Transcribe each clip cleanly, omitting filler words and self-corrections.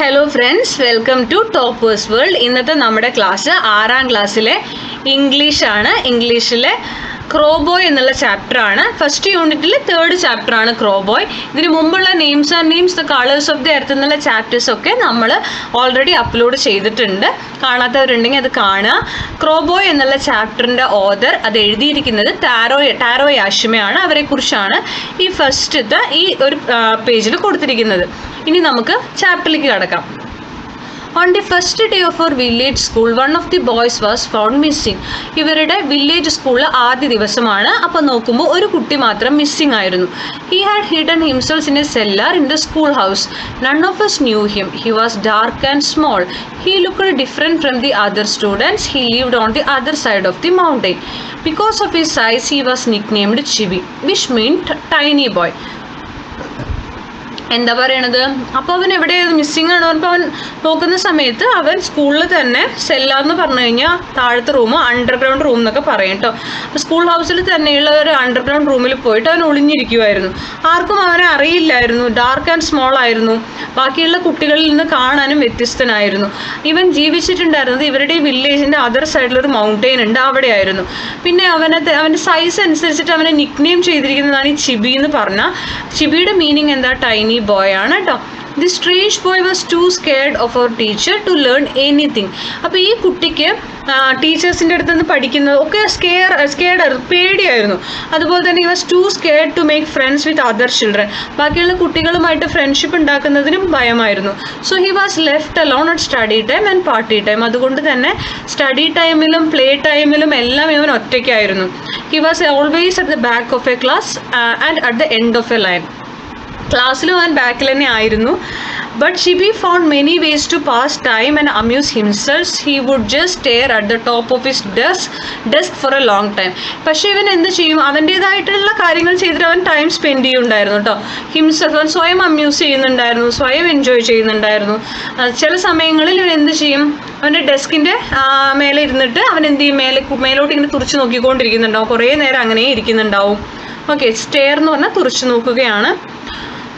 Hello friends, welcome to Toppers World. ഇന്നത്തെ നമ്മുടെ class 6ാം ക്ലാസ്സിലെ ഇംഗ്ലീഷാണ്. ഇംഗ്ലീഷിലെ ക്രോബോയ് എന്നുള്ള ചാപ്റ്ററാണ്. ഫസ്റ്റ് യൂണിറ്റിൽ 3rd ചാപ്റ്ററാണ് ക്രോബോയ്. ഇതിന് മുമ്പുള്ള names and names, the colours of the earth എന്നുള്ള ചാപ്റ്റേഴ്സൊക്കെ നമ്മൾ ഓൾറെഡി അപ്ലോഡ് ചെയ്തിട്ടുണ്ട്. കാണാത്തവരുണ്ടെങ്കിൽ അത് കാണുക. ക്രോബോയ് എന്നുള്ള ചാപ്റ്ററിൻ്റെ ഓഥർ, അത് എഴുതിയിരിക്കുന്നത് ടാരോ യാഷിമയാണ്. അവരെക്കുറിച്ചാണ് ഈ ഫസ്റ്റത്തെ ഈ ഒരു പേജിൽ കൊടുത്തിരിക്കുന്നത്. ഇനി നമുക്ക് ചാപ്റ്ററിലേക്ക് കടക്കാം. On the first day of our village school, one of the boys was found missing. ഇവരുടെ വില്ലേജ് സ്കൂളിൽ ആദ്യ ദിവസമാണ്. അപ്പോൾ നോക്കുമ്പോൾ ഒരു കുട്ടി മാത്രം മിസ്സിംഗ് ആയിരുന്നു. He had hidden himself in a cellar in the school house. None of us knew him. He was dark and small. He looked different from the other students. He lived on the other side of the mountain. Because of his size, he was nicknamed Chibi, which meant tiny boy. എന്താ പറയണത്? അപ്പോൾ അവൻ എവിടെയായിരുന്നു? Missing ആണ്. അപ്പോൾ അവൻ നോക്കുന്ന സമയത്ത് അവൻ സ്കൂളിൽ തന്നെ, സെല്ലാന്ന് പറഞ്ഞു കഴിഞ്ഞാൽ താഴത്തെ റൂം, അണ്ടർഗ്രൗണ്ട് റൂം എന്നൊക്കെ പറയും കേട്ടോ. അപ്പോൾ സ്കൂൾ ഹൗസിൽ തന്നെയുള്ള ഒരു അണ്ടർഗ്രൗണ്ട് റൂമിൽ പോയിട്ട് അവൻ ഒളിഞ്ഞിരിക്കുമായിരുന്നു. ആർക്കും അവനെ അറിയില്ലായിരുന്നു. ഡാർക്ക് ആൻഡ് സ്മോൾ ആയിരുന്നു. ബാക്കിയുള്ള കുട്ടികളിൽ നിന്ന് കാണാനും വ്യത്യസ്തനായിരുന്നു. ഇവൻ ജീവിച്ചിട്ടുണ്ടായിരുന്നത് ഇവരുടെ ഈ വില്ലേജിൻ്റെ അതർ സൈഡിലൊരു മൗണ്ടെയിൻ ഉണ്ട്, അവിടെയായിരുന്നു. പിന്നെ അവൻ്റെ സൈസ് അനുസരിച്ചിട്ട് അവനെ നിക്നെയിം ചെയ്തിരിക്കുന്നതാണ് ഈ ചിബി എന്ന് പറഞ്ഞാൽ. ചിബിയുടെ മീനിങ് എന്താ? ടൈനി ബോയ് ആണ് കേട്ടോ. The strange boy was too scared of our teacher to learn anything. അപ്പോൾ ഈ കുട്ടിക്ക് ടീച്ചേഴ്സിൻ്റെ അടുത്ത് നിന്ന് പഠിക്കുന്നത് ഒക്കെ സ്കെയർഡായിരുന്നു, പേടിയായിരുന്നു. അതുപോലെ തന്നെ was too scared to make friends with other children. ബാക്കിയുള്ള കുട്ടികളുമായിട്ട് ഫ്രണ്ട്ഷിപ്പ് ഉണ്ടാക്കുന്നതിനും ഭയമായിരുന്നു. So he was left alone at study time and party time. അതുകൊണ്ട് തന്നെ സ്റ്റഡി ടൈമിലും പ്ലേ ടൈമിലും എല്ലാം ഇവൻ ഒറ്റയ്ക്കായിരുന്നു. He was always at the back of a class and at the end of a line. ക്ലാസ്സിലും അവൻ ബാക്കിൽ തന്നെ ആയിരുന്നു. But Shibi found many ways to pass time and amuse himself. He would just stare at the top of his desk for a long time. പക്ഷേ ഇവൻ എന്ത് ചെയ്യും? അവൻ്റേതായിട്ടുള്ള കാര്യങ്ങൾ ചെയ്തിട്ട് അവൻ ടൈം സ്പെൻഡ് ചെയ്യുന്നുണ്ടായിരുന്നു കേട്ടോ. ഹിംസെൽഫ്, അവൻ സ്വയം അമ്യൂസ് ചെയ്യുന്നുണ്ടായിരുന്നു, സ്വയം എൻജോയ് ചെയ്യുന്നുണ്ടായിരുന്നു. ചില സമയങ്ങളിൽ ഇവൻ എന്ത് ചെയ്യും? അവൻ്റെ ഡെസ്കിൻ്റെ മേലെ ഇരുന്നിട്ട് അവൻ എന്ത് ചെയ്യും? മേലോട്ട് ഇങ്ങനെ തുറച്ച് നോക്കിക്കൊണ്ടിരിക്കുന്നുണ്ടാവും. കുറേ നേരം അങ്ങനെ ഇരിക്കുന്നുണ്ടാവും. ഓക്കെ, സ്റ്റെയർ എന്ന് പറഞ്ഞാൽ തുറച്ച് നോക്കുകയാണ്.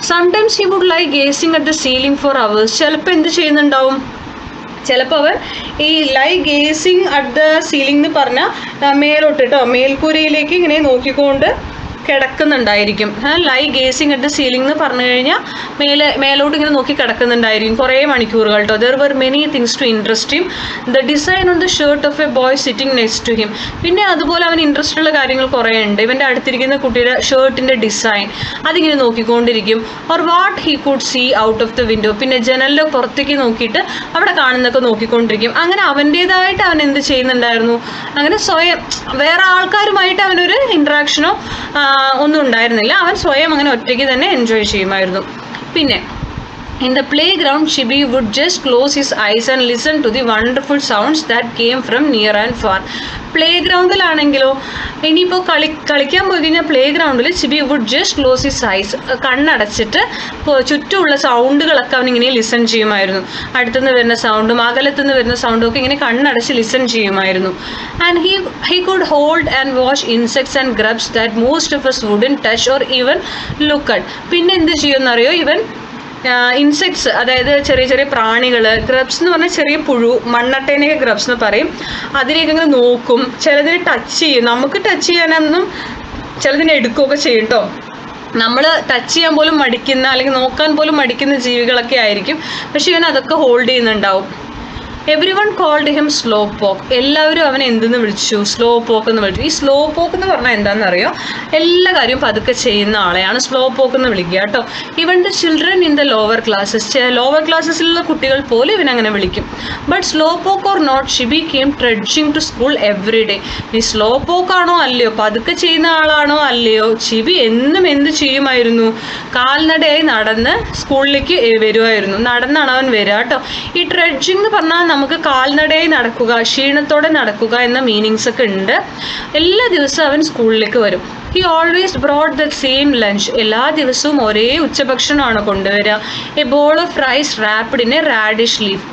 Sometimes he would like gazing at the ceiling for hours. ചിലപ്പോൾ എന്ത് ചെയ്യുന്നുണ്ടാവും? ചിലപ്പോൾ അവൻ ഈ ഗേസിങ് അറ്റ് ദ സീലിംഗ് എന്ന് പറഞ്ഞാൽ മേലോട്ട് കേട്ടോ, മേൽക്കൂരയിലേക്ക് ഇങ്ങനെ നോക്കിക്കൊണ്ട് കിടക്കുന്നുണ്ടായിരിക്കും. ഗേസിങ് അറ്റ് ദ സീലിംഗ് എന്ന് പറഞ്ഞു കഴിഞ്ഞാൽ മേലോട്ട് ഇങ്ങനെ നോക്കി കിടക്കുന്നുണ്ടായിരിക്കും കുറേ മണിക്കൂറുകൾ കേട്ടോ. There were many things to interest him. The design on the shirt of a boy sitting next to him. പിന്നെ അതുപോലെ അവൻ ഇൻട്രസ്റ്റ് ഉള്ള കാര്യങ്ങൾ കുറേ ഉണ്ട്. ഇവൻ്റെ അടുത്തിരിക്കുന്ന കുട്ടിയുടെ ഷർട്ടിൻ്റെ ഡിസൈൻ അതിങ്ങനെ നോക്കിക്കൊണ്ടിരിക്കും. Or what he could see out of the window. പിന്നെ ജനലിൻ്റെ പുറത്തേക്ക് നോക്കിയിട്ട് അവിടെ കാണുന്നതൊക്കെ നോക്കിക്കൊണ്ടിരിക്കും. അങ്ങനെ അവൻ്റേതായിട്ട് അവൻ എന്ത് ചെയ്യുന്നുണ്ടായിരുന്നു? അങ്ങനെ സ്വയം വേറെ ആൾക്കാരുമായിട്ട് അവനൊരു ഇൻട്രാക്ഷനോ ഒന്നും ഉണ്ടായിരുന്നില്ല. അവൻ സ്വയം അങ്ങനെ ഒറ്റയ്ക്ക് തന്നെ എൻജോയ് ചെയ്യുമായിരുന്നു. പിന്നെ in the playground, Chibi would just close his eyes and listen to the wonderful sounds that came from near and far. പ്ലേഗ്രൗണ്ടിലാണെങ്കിലോ, ഇനിയിപ്പോൾ കളിക്കാൻ പോയി കഴിഞ്ഞാൽ പ്ലേഗ്രൗണ്ടിൽ Chibi would just close his eyes, കണ്ണടച്ചിട്ട് ചുറ്റുമുള്ള സൗണ്ടുകളൊക്കെ അവനിങ്ങനെ ലിസൺ ചെയ്യുമായിരുന്നു. അടുത്തുനിന്ന് വരുന്ന സൗണ്ടും അകലത്തുനിന്ന് വരുന്ന സൗണ്ടും ഒക്കെ ഇങ്ങനെ കണ്ണടച്ച് ലിസൺ ചെയ്യുമായിരുന്നു. And he could hold and watch insects and grubs that most of us wouldn't touch or even look at. പിന്നെ എന്ത് ചെയ്യുമെന്നറിയോ? ഇവൻ ഇൻസെക്ട്സ്, അതായത് ചെറിയ ചെറിയ പ്രാണികൾ, ഗ്രബ്സ് എന്ന് പറഞ്ഞാൽ ചെറിയ പുഴു, മണ്ണട്ടേനെയൊക്കെ ഗ്രബ്സ് എന്ന് പറയും. അതിനെയൊക്കെ ഇങ്ങനെ നോക്കും. ചിലതിനെ ടച്ച് ചെയ്യും. നമുക്ക് ടച്ച് ചെയ്യാനൊന്നും ചിലതിനെ എടുക്കുകയൊക്കെ ചെയ്യും കേട്ടോ. നമ്മൾ ടച്ച് ചെയ്യാൻ പോലും മടിക്കുന്ന, അല്ലെങ്കിൽ നോക്കാൻ പോലും മടിക്കുന്ന ജീവികളൊക്കെ ആയിരിക്കും. പക്ഷെ ഇവൻ അതൊക്കെ ഹോൾഡ് ചെയ്യുന്നുണ്ടാവും. Everyone called him slowpoke. എല്ലാവരും അവനെ എന്തെന്ന് വിളിച്ചു? സ്ലോ പോക്ക് എന്ന് വിളിച്ചു. ഈ സ്ലോ പോക്ക് എന്ന് പറഞ്ഞാൽ എന്താണെന്നറിയോ? എല്ലാ കാര്യവും പതുക്കെ ചെയ്യുന്ന ആളെയാണ് സ്ലോ പോക്ക് എന്ന് വിളിക്കുക കേട്ടോ. Even the children in the lower ക്ലാസ്സസിലുള്ള കുട്ടികൾ പോലും ഇവനങ്ങനെ വിളിക്കും. But slow poke or not, Shibi came trudging to school every day. ഈ സ്ലോ പോക്കാണോ അല്ലയോ, പതുക്കെ ചെയ്യുന്ന ആളാണോ അല്ലയോ, ഷിബി എന്നും എന്ത് ചെയ്യുമായിരുന്നു? കാൽനടയായി നടന്ന് സ്കൂളിലേക്ക് വരുമായിരുന്നു. നടന്നാണ് അവൻ വരിക കേട്ടോ. ഈ ട്രെഡ്ജിങ് എന്ന് പറഞ്ഞാൽ നമുക്ക് കാൽനടയായി നടക്കുക, ക്ഷീണത്തോടെ നടക്കുക എന്ന മീനിങ്സ് ഒക്കെ ഉണ്ട്. എല്ലാ ദിവസവും അവൻ സ്കൂളിലേക്ക് വരും. He always brought the same lunch. എല്ലാ ദിവസവും ഒരേ ഉച്ചഭക്ഷണമാണ് കൊണ്ടുവരിക. A ball of rice wrapped in a radish leaf.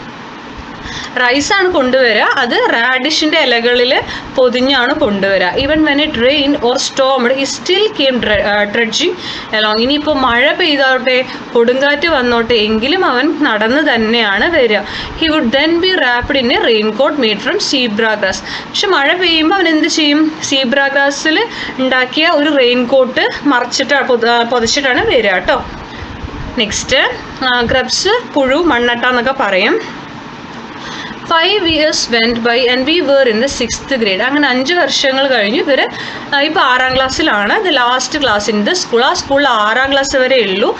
റൈസാണ് കൊണ്ടുവരിക, അത് റാഡിഷിൻ്റെ ഇലകളിൽ പൊതിഞ്ഞാണ് കൊണ്ടുവരിക. Even when it rain or stormed he still came trudging along. ഇനിയിപ്പോൾ മഴ പെയ്തോട്ടെ, കൊടുങ്കാറ്റ് വന്നോട്ടെ, എങ്കിലും അവൻ നടന്ന് തന്നെയാണ് വരിക. He would then be wrapped in a raincoat made from zebra grass. പക്ഷെ മഴ പെയ്യുമ്പോൾ അവൻ എന്ത് ചെയ്യും? സീബ്ര ഗ്രാസിൽ ഉണ്ടാക്കിയ ഒരു റെയിൻകോട്ട് പൊതിച്ചിട്ടാണ് വരിക കേട്ടോ. നെക്സ്റ്റ് ഗ്രബ്സ്, പുഴു, മണ്ണട്ട എന്നൊക്കെ പറയും. 5 years went by and we were in the 6th grade. അങ്ങനെ 5 വർഷങ്ങൾ കഴിഞ്ഞു. ഇവർ ഇപ്പോൾ 6ാം ക്ലാസ്സിലാണ്. ഇത് last class in the school. ആ സ്കൂളിൽ 6ാം ക്ലാസ് വരെ ഉള്ളൂ.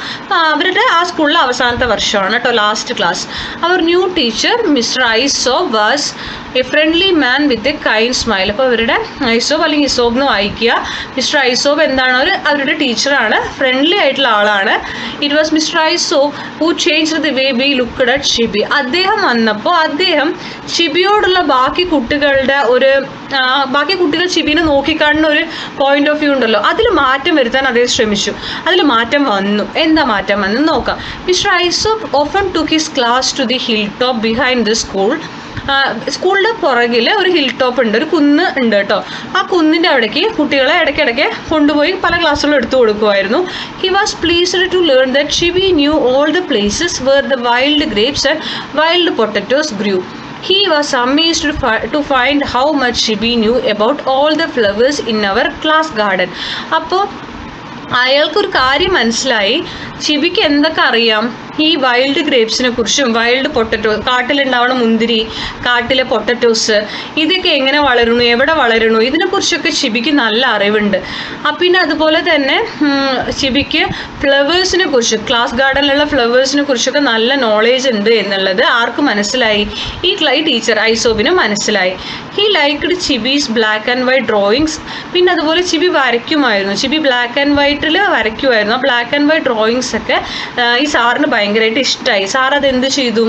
അവരുടെ ആ സ്കൂളിൽ അവസാനത്തെ വർഷമാണ് കേട്ടോ, last class. Our new teacher Mister Isobe was a friendly man with a kind smile. അപ്പോൾ അവരുടെ ഐസോബ് അല്ലെങ്കിൽ ഇസോബ് എന്ന് വായിക്കുക. മിസ്റ്റർ ഐസോബ് എന്താണ്? അവരുടെ ടീച്ചറാണ്, ഫ്രണ്ട്ലി ആയിട്ടുള്ള ആളാണ്. It was Mister Isobe who changed the way we looked at Shibi. അദ്ദേഹം വന്നപ്പോൾ അദ്ദേഹം ഷിബിയോടുള്ള ബാക്കി കുട്ടികൾ ഷിബിനെ നോക്കിക്കാണുന്ന ഒരു പോയിന്റ് ഓഫ് വ്യൂ ഉണ്ടല്ലോ, അതിൽ മാറ്റം വരുത്താൻ അദ്ദേഹം ശ്രമിച്ചു. അതിൽ മാറ്റം വന്നു. എന്താ മാറ്റം വന്നു നോക്കാം. Mister Isobe often took his class to the hill top behind the school. സ്കൂളിൻ്റെ പുറകിൽ ഒരു ഹിൽ ടോപ്പ് ഉണ്ട്, ഒരു കുന്ന് ഉണ്ട് കേട്ടോ. ആ കുന്നിൻ്റെ അവിടേക്ക് കുട്ടികളെ ഇടയ്ക്കിടയ്ക്ക് കൊണ്ടുപോയി പല ക്ലാസ്സുകളും എടുത്തു കൊടുക്കുമായിരുന്നു. He was pleased to learn that Chibi knew all the places where the wild grapes and wild potatoes grew. He was amazed to find how much Shibi knew about all the flowers in our class garden. അപ്പോൾ അയാൾക്കൊരു കാര്യം മനസ്സിലായി, ഷിബിക്ക് എന്തൊക്കെ അറിയാം ഈ wild ഗ്രേപ്സിനെ കുറിച്ചും wild potato, കാട്ടിലുണ്ടാവണ മുന്തിരി, കാട്ടിലെ പൊട്ടറ്റോസ്, ഇതൊക്കെ എങ്ങനെ വളരണു, എവിടെ വളരണു, ഇതിനെക്കുറിച്ചൊക്കെ ഷിബിക്ക് നല്ല അറിവുണ്ട്. പിന്നെ അതുപോലെ തന്നെ ഷിബിക്ക് ഫ്ലവേഴ്സിനെ കുറിച്ച്, ക്ലാസ് ഗാർഡനിലുള്ള ഫ്ലവേഴ്സിനെ കുറിച്ചൊക്കെ നല്ല നോളേജ് ഉണ്ട് എന്നുള്ളത് ആർക്ക് മനസ്സിലായി? ഈ ടീച്ചർ ഐസോബിന് മനസ്സിലായി. He liked Shibi's black and white drawings. പിന്നെ അതുപോലെ ഷിബി വരയ്ക്കുമായിരുന്നു. ഷിബി ബ്ലാക്ക് ആൻഡ് വൈറ്റിൽ വരയ്ക്കുമായിരുന്നു. ആ ബ്ലാക്ക് ആൻഡ് വൈറ്റ് ഡ്രോയിങ്സ് ഒക്കെ ഈ സാറിന് ഭയങ്കരമായിട്ട് ഇഷ്ടമായി. സാർ അതെന്ത് ചെയ്തു?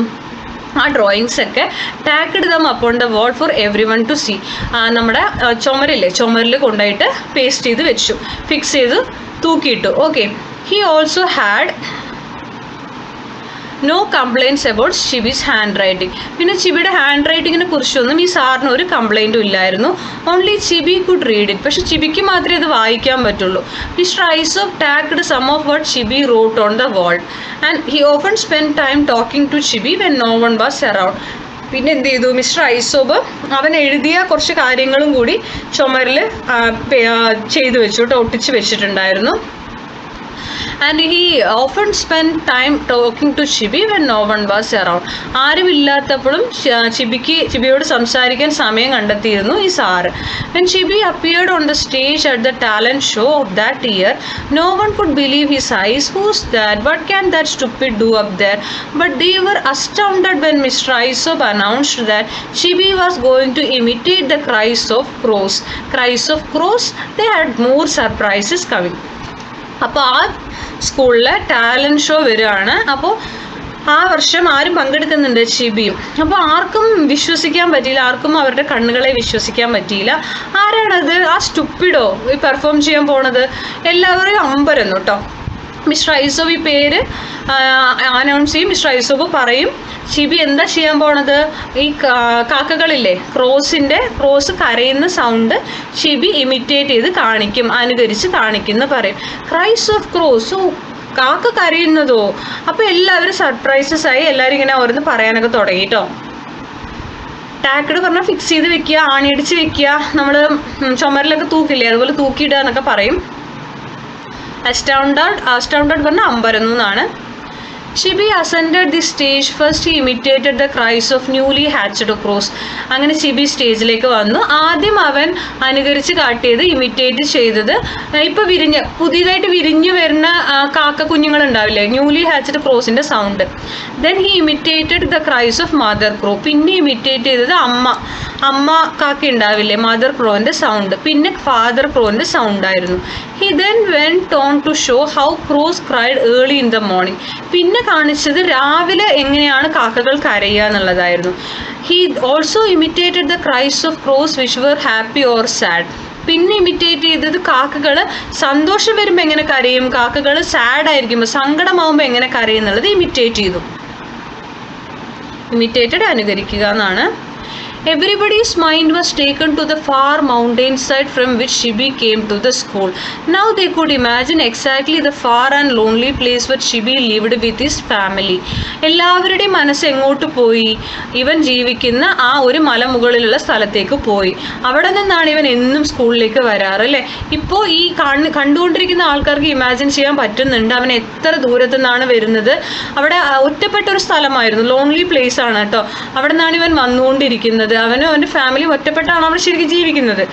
ആ ഡ്രോയിങ്സ് ഒക്കെ tacked them upon the wall for every one to see. നമ്മുടെ ചുമരിൽ കൊണ്ടുപോയിട്ട് പേസ്റ്റ് ചെയ്ത് വെച്ചു, ഫിക്സ് ചെയ്ത് തൂക്കിയിട്ടു. Okay. He also had no complaints about Shibi's hand writing. പിന്നെ ഷിബിയുടെ ഹാൻഡ് റൈറ്റിങ്ങിനെ കുറിച്ചൊന്നും ഈ സാറിന് ഒരു കംപ്ലയിൻറ്റും ഇല്ലായിരുന്നു. Only Shibi could read it. പക്ഷെ ഷിബിക്ക് മാത്രമേ ഇത് വായിക്കാൻ പറ്റുള്ളൂ. Mister Isobe tacked some of what Shibi wrote on the wall and he often spend time talking to Shibi when no one was around. പിന്നെ എന്ത് ചെയ്തു? മിസ്റ്റർ ഐസോബ് അവൻ എഴുതിയ കുറച്ച് കാര്യങ്ങളും കൂടി ചുമരിൽ ചെയ്തു വെച്ചു കേട്ടോ, ഒട്ടിച്ച് വെച്ചിട്ടുണ്ടായിരുന്നു. And he often spend time talking to Shibi when no one was around. ആരും ഇല്ലാത്തപ്പോഴും ഷിബിയോട് സംസാരിക്കാൻ സമയം കണ്ടെത്തിയിരുന്നു ഈ sir. When Shibi appeared on the stage at the talent show of that year no one could believe his eyes. Who's that? What can that stupid do up there? But they were astounded when Mister Isobe announced that Shibi was going to imitate the cries of cross. They had more surprises coming. അപ്പോൾ ആ സ്കൂളിൽ talent show വരികയാണ്. അപ്പോൾ ആ വർഷം ആരും പങ്കെടുക്കുന്നുണ്ട്, ഷിബിയും. അപ്പോൾ ആർക്കും വിശ്വസിക്കാൻ പറ്റിയില്ല, ആർക്കും അവരുടെ കണ്ണുകളെ വിശ്വസിക്കാൻ പറ്റിയില്ല. ആരാണത്? ആ സ്റ്റുപ്പിഡോ ഈ പെർഫോം ചെയ്യാൻ പോണത്? എല്ലാവരെയും അമ്പരന്നു കേട്ടോ. മിസ്റ്റർ ഐസോബ് ഈ പേര് അനൗൺസ് ചെയ്യും. മിസ്റ്റർ ഐസോബ് പറയും ഷിബി എന്താ ചെയ്യാൻ പോണത്? ഈ കാക്കകളില്ലേ, ക്രോസ് കരയുന്ന സൗണ്ട് ഷിബി ഇമിറ്റേറ്റ് ചെയ്ത് കാണിക്കും, അനുകരിച്ച് കാണിക്കും എന്ന് പറയും. ക്രൈസ് ഓഫ് ക്രോസ്, കാക്ക കരയുന്നതോ? അപ്പോൾ എല്ലാവരും സർപ്രൈസസ് ആയി, എല്ലാവരും ഇങ്ങനെ ഓരോന്ന് പറയാനൊക്കെ തുടങ്ങി കേട്ടോ. ടാക്കഡ് പറഞ്ഞാൽ ഫിക്സ് ചെയ്ത് വെക്കുക, ആണിയടിച്ച് വെക്കുക, നമ്മൾ ചുമരിലൊക്കെ തൂക്കില്ലേ അതുപോലെ തൂക്കിയിടുക എന്നൊക്കെ പറയും. അസ്റ്റൗണ്ടഡ് പറഞ്ഞാൽ അമ്പരന്നു എന്നാണ്. Chibi ascended the stage. First he imitated the cries of newly hatched crows. അങ്ങനെ ഷിബി സ്റ്റേജിലേക്ക് വന്നു. ആദ്യം അവൻ അനുകരിച്ച് കാട്ടിയത്, ഇമിറ്റേറ്റ് ചെയ്തത് ഇപ്പോൾ പുതിയതായിട്ട് വിരിഞ്ഞു വരുന്ന കാക്ക കുഞ്ഞുങ്ങളുണ്ടാവില്ലേ, ന്യൂലി ഹാച്ച്ഡ് ക്രോസിൻ്റെ sound. Then he imitated the cries of mother crow. പിന്നെ ഇമിറ്റേറ്റ് ചെയ്തത് അമ്മ കാക്ക ഉണ്ടാവില്ലേ, മദർ ക്രോൻ്റെ സൗണ്ട്. പിന്നെ ഫാദർ ക്രോൻ്റെ സൗണ്ടായിരുന്നു. He then went on to show how crows cried early in the morning. പിന്നെ കാണിച്ചത് രാവിലെ എങ്ങനെയാണ് കാക്കകൾ കരയുക എന്നുള്ളതായിരുന്നു. He also imitated the cries of crows which were happy or sad. പിന്നെ ഇമിറ്റേറ്റ് ചെയ്തത് കാക്കകൾ സന്തോഷം വരുമ്പോൾ എങ്ങനെ കരയും, കാക്കകൾ സാഡ് ആയിരിക്കുമ്പോൾ, സങ്കടമാകുമ്പോൾ എങ്ങനെ കരയും എന്നുള്ളത് ഇമിറ്റേറ്റ് ചെയ്തു. ഇമിറ്റേറ്റഡ് അനുകരിക്കുക എന്നാണ്. Everybody's mind was taken to the far mountain side from which Shibi came to the school. Now they could imagine exactly the far and lonely place where Shibi lived with his family. എല്ലാവരുടെയും മനസ്സ് എങ്ങോട്ട് പോയി? ഇവൻ ജീവിക്കുന്ന ആ ഒരു മലമുകളിലുള്ള സ്ഥലത്തേക്ക് പോയി. അവിടെ നിന്നാണ് ഇവൻ എന്നും സ്കൂളിലേക്ക് വരാറ് അല്ലേ? ഇപ്പോൾ ഈ കണ്ടുകൊണ്ടിരിക്കുന്ന ആൾക്കാർക്ക് ഇമാജിൻ ചെയ്യാൻ പറ്റുന്നുണ്ട് അവൻ എത്ര ദൂരത്തു നിന്നാണ് വരുന്നത്. അവിടെ ഒറ്റപ്പെട്ട ഒരു സ്ഥലമായിരുന്നു, ലോൺലി പ്ലേസ് ആണ് കേട്ടോ. അവിടെ നിന്നാണ് ഇവൻ വന്നുകൊണ്ടിരിക്കുന്നത്. അവനും അവൻ്റെ ഫാമിലിയും ഒറ്റപ്പെട്ടാണ് അവിടെ ശരിക്കും ജീവിക്കുന്നത്.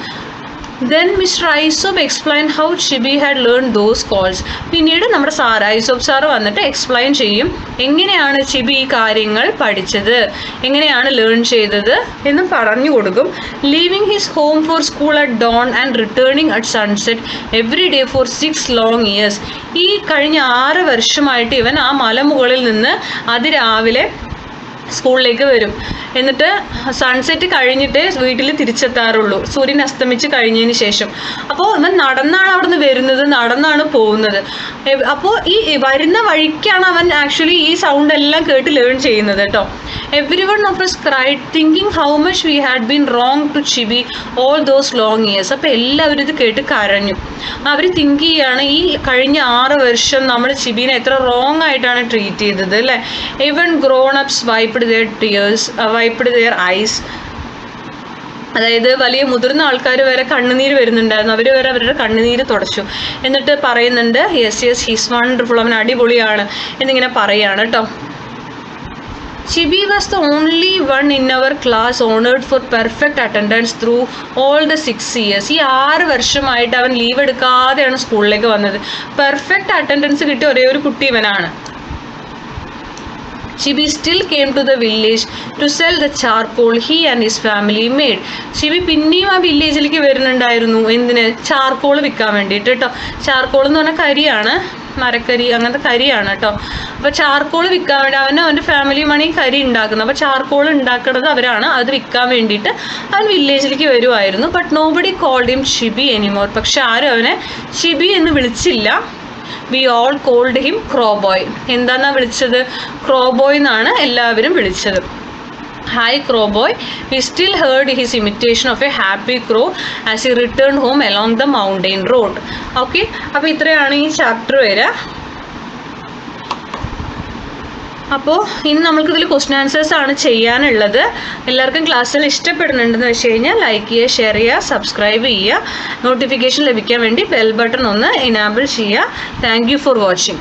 Then Mr. Aisop explained how Shibi had learned those calls. പിന്നീട് നമ്മുടെ ഐസോപ്പ് സാറ് വന്നിട്ട് എക്സ്പ്ലെയിൻ ചെയ്യും എങ്ങനെയാണ് ഷിബി ഈ കാര്യങ്ങൾ പഠിച്ചത്, എങ്ങനെയാണ് ലേൺ ചെയ്തത് എന്നും പറഞ്ഞു കൊടുക്കും. Leaving his home for school at dawn and returning at sunset every day for 6 long years. ഈ കഴിഞ്ഞ 6 വർഷമായിട്ട് ഇവൻ ആ മലമുകളിൽ നിന്ന് അതിരാവിലെ സ്കൂളിലേക്ക് വരും. എന്നിട്ട് സൺസെറ്റ് കഴിഞ്ഞിട്ടേ വീട്ടിൽ തിരിച്ചെത്താറുള്ളൂ, സൂര്യൻ അസ്തമിച്ച് കഴിഞ്ഞതിന് ശേഷം. അപ്പോൾ ഇവൻ നടന്നാണ് അവിടെ നിന്ന് വരുന്നത്, നടന്നാണ് പോകുന്നത്. അപ്പോൾ ഈ വരുന്ന വഴിക്കാണ് അവൻ ആക്ച്വലി ഈ സൗണ്ട് എല്ലാം കേട്ട് ലേൺ ചെയ്യുന്നത് കേട്ടോ. Every one of us cried thinking how much we had been wrong to Shibi all those long years. അപ്പോൾ എല്ലാവരും ഇത് കേട്ട് കരഞ്ഞു. അവർ തിങ്ക് ചെയ്യാണ് ഈ കഴിഞ്ഞ 6 വർഷം നമ്മൾ ഷിബിനെ എത്ര റോങ് ആയിട്ടാണ് ട്രീറ്റ് ചെയ്തത് അല്ലേ. Even grown ups wiped their tears, wiped their eyes. അതായത് വലിയ മുതിർന്ന ആൾക്കാർ വരെ കണ്ണുനീര് വരുന്നുണ്ടായിരുന്നു, അവർ വരെ അവരുടെ കണ്ണുനീര് തുടച്ചു. എന്നിട്ട് പറയുന്നുണ്ട് യെസ് ഹീസ് വണ്ടർഫുൾ, അവൻ അടിപൊളിയാണ് എന്നിങ്ങനെ പറയാണ് കേട്ടോ. Shibi was the only one in our class honored for perfect attendance through all the 6 years. ഈ 6 വർഷമായിട്ട് അവൻ ലീവ് എടുക്കാതെയാണ് സ്കൂളിലേക്ക് വന്നത്. പെർഫെക്റ്റ് അറ്റൻഡൻസ് കിട്ടിയ ഒരേ ഒരു കുട്ടി ഇവനാണ്. Shibi still came to the village to sell the charcoal he and his family made. Shibi പിന്നെയും ആ വില്ലേജിലേക്ക് വരുന്നുണ്ടായിരുന്നു. എന്തിന്? ചാർക്കോൾ വിൽക്കാൻ വേണ്ടിയിട്ട് കേട്ടോ. ചാർക്കോൾ എന്ന് പറഞ്ഞാൽ കരിയാണ്, മരക്കരി, അങ്ങനത്തെ കരിയാണ് കേട്ടോ. അപ്പോൾ ചാർക്കോൾ വിൽക്കാൻ വേണ്ടി അവനും അവൻ്റെ ഫാമിലിയുമാണ് ഈ കരി ഉണ്ടാക്കുന്നത്. അപ്പോൾ ചാർക്കോൾ ഉണ്ടാക്കുന്നത് അവരാണ്, അത് വിൽക്കാൻ വേണ്ടിയിട്ട് അവൻ വില്ലേജിലേക്ക് വരുമായിരുന്നു. But nobody called him Shibi anymore. പക്ഷെ ആരും അവനെ ഷിബി എന്ന് വിളിച്ചില്ല. We all called him Crow Boy. എന്താന്നാ വിളിച്ചത്? ക്രോബോയ് എന്നാണ് എല്ലാവരും വിളിച്ചത്. Hi Crow Boy. We still heard his imitation of a happy crow as he return home along the mountain road. Okay, അപ്പോൾ ഇത്രയാണ് ഈ ചാപ്റ്റർ വരെ. അപ്പോൾ ഇനി നമ്മൾക്കിതിൽ ക്വസ്റ്റ്യൻ ആൻസേഴ്സ് ആണ് ചെയ്യാനുള്ളത്. എല്ലാവർക്കും ക്ലാസ്സിൽ ഇഷ്ടപ്പെടുന്നുണ്ടെന്ന് വെച്ച് കഴിഞ്ഞാൽ ലൈക്ക് ചെയ്യുക, ഷെയർ ചെയ്യുക, സബ്സ്ക്രൈബ് ചെയ്യുക. നോട്ടിഫിക്കേഷൻ ലഭിക്കാൻ വേണ്ടി ബെൽ ബട്ടൺ ഒന്ന് എനാബിൾ ചെയ്യുക. Thank you for watching.